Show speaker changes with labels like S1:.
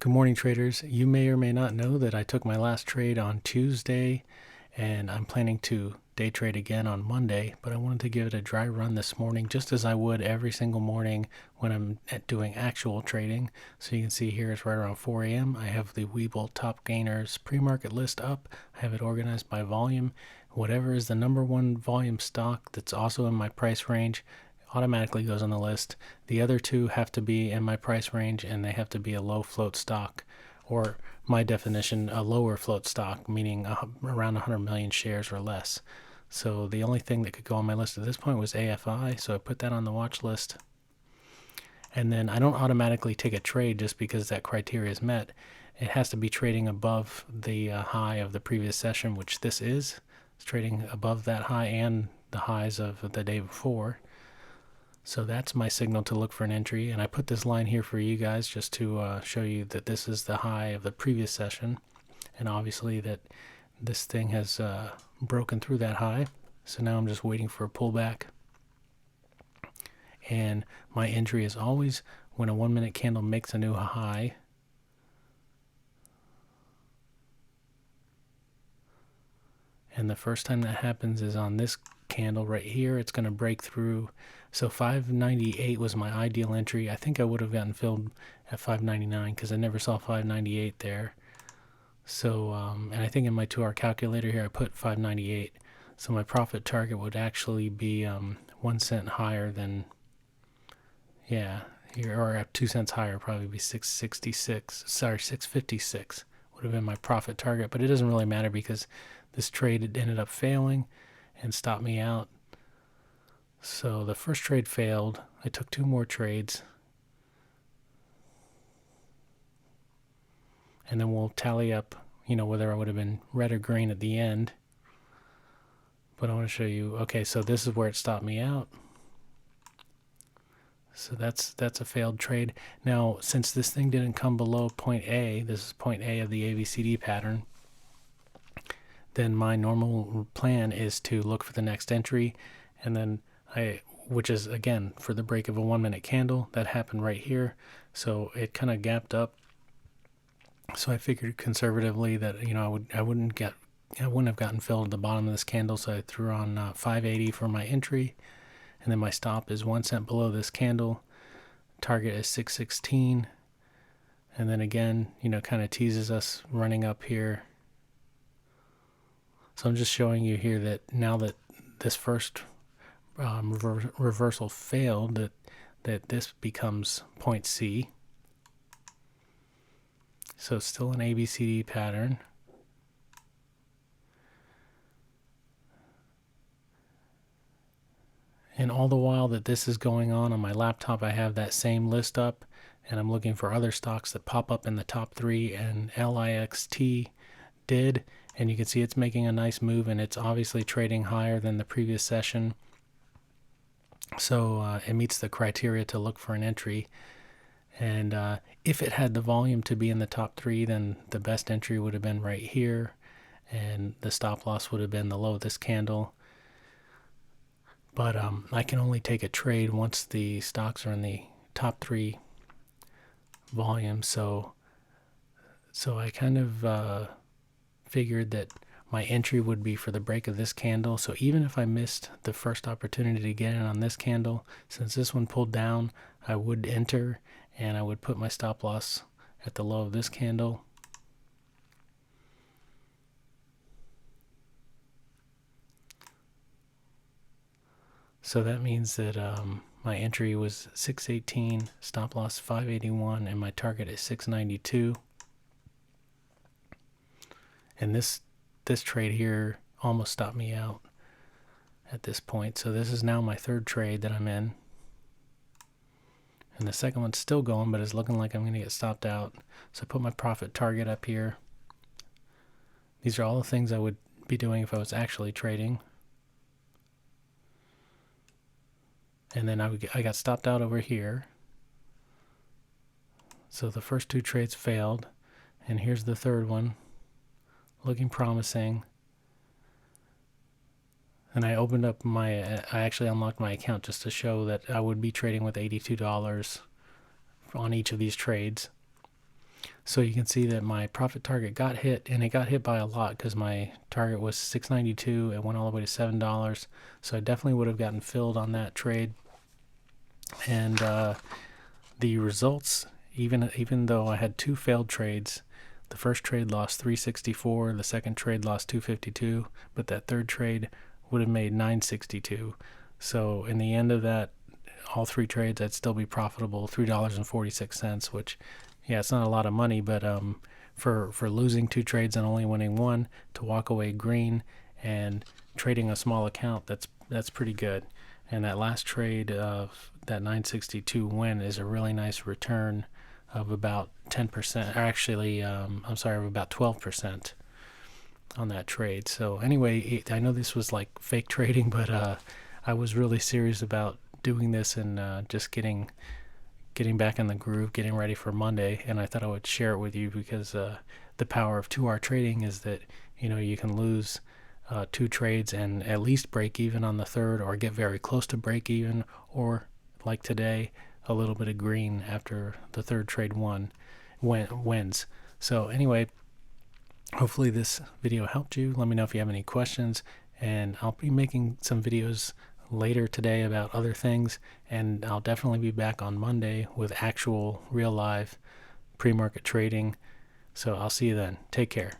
S1: Good morning, traders. You may or may not know that I took my last trade on Tuesday, and I'm planning to day trade again on Monday, but I wanted to give it a dry run this morning, just as I would every single morning when I'm doing actual trading. So you can see here it's right around 4 a.m. I have the Webull Top Gainers pre-market list up. I have it organized by volume. Whatever is the number one volume stock that's also in my price range automatically goes on the list. The other two have to be in my price range, and they have to be a low float stock, or my definition, a lower float stock, meaning around 100 million shares or less. So the only thing that could go on my list at this point was AFI, so I put that on the watch list. And then I don't automatically take a trade just because that criteria is met. It has to be trading above the high of the previous session, which this is. It's trading above that high and the highs of the day before. So that's my signal to look for an entry, and I put this line here for you guys just to show you that this is the high of the previous session, and obviously that this thing has broken through that high. So now I'm just waiting for a pullback, and my entry is always when a 1 minute candle makes a new high. And the first time that happens is on this candle right here. It's going to break through. So 598 was my ideal entry. I think I would have gotten filled at 599 because I never saw 598 there. So and I think in my 2-hour calculator here I put 598. So my profit target would actually be 1 cent higher than, yeah, here, or 2 cents higher, probably be 666. Sorry, 656 would have been my profit target. But it doesn't really matter because this trade ended up failing and stopped me out. So the first trade failed. I took 2 more trades, and then we'll tally up, whether I would have been red or green at the end. But I want to show you, okay, so this is where it stopped me out. So that's a failed trade. Now, since this thing didn't come below point A, this is point A of the ABCD pattern, then my normal plan is to look for the next entry, and then which is again for the break of a 1 minute candle that happened right here. So it kind of gapped up. So I figured conservatively that I wouldn't have gotten filled at the bottom of this candle. So I threw on 580 for my entry, and then my stop is 1 cent below this candle. Target is 616, and then again, kind of teases us running up here. So I'm just showing you here that now that this first reversal failed, that this becomes point C. So still an ABCD pattern. And all the while that this is going on my laptop, I have that same list up, and I'm looking for other stocks that pop up in the top 3, and LIXT did, and you can see it's making a nice move, and it's obviously trading higher than the previous session. So it meets the criteria to look for an entry. And if it had the volume to be in the top 3, then the best entry would have been right here, and the stop loss would have been the low of this candle. But I can only take a trade once the stocks are in the top 3 volume. So I kind of figured that my entry would be for the break of this candle. So even if I missed the first opportunity to get in on this candle, since this one pulled down, I would enter, and I would put my stop loss at the low of this candle. So that means that my entry was 618, stop loss 581, and my target is 692. And this trade here almost stopped me out at this point. So this is now my 3rd trade that I'm in. And the second one's still going, but it's looking like I'm going to get stopped out. So I put my profit target up here. These are all the things I would be doing if I was actually trading. And then I got stopped out over here. So the first 2 trades failed. And here's the 3rd one. Looking promising. And I opened up I actually unlocked my account just to show that I would be trading with $82 on each of these trades. So you can see that my profit target got hit, and it got hit by a lot because my target was $6.92. It went all the way to $7. So I definitely would have gotten filled on that trade. And the results, even though I had two failed trades, the first trade lost 364, the second trade lost 252, but that third trade would have made 962. So in the end of that, all three trades, I'd still be profitable, $3.46, which, yeah, it's not a lot of money, but for losing two trades and only winning one, to walk away green and trading a small account, that's pretty good. And that last trade of that 962 win is a really nice return of about 10%, or actually, I'm sorry, of about 12% on that trade. So anyway, I know this was like fake trading, but I was really serious about doing this and just getting back in the groove, getting ready for Monday. And I thought I would share it with you because the power of 2R trading is that, you know, you can lose two trades and at least break even on the third, or get very close to break even, or like today, a little bit of green after the third trade wins. So anyway, hopefully this video helped you. Let me know if you have any questions, and I'll be making some videos later today about other things, and I'll definitely be back on Monday with actual real live pre-market trading. So I'll see you then. Take care.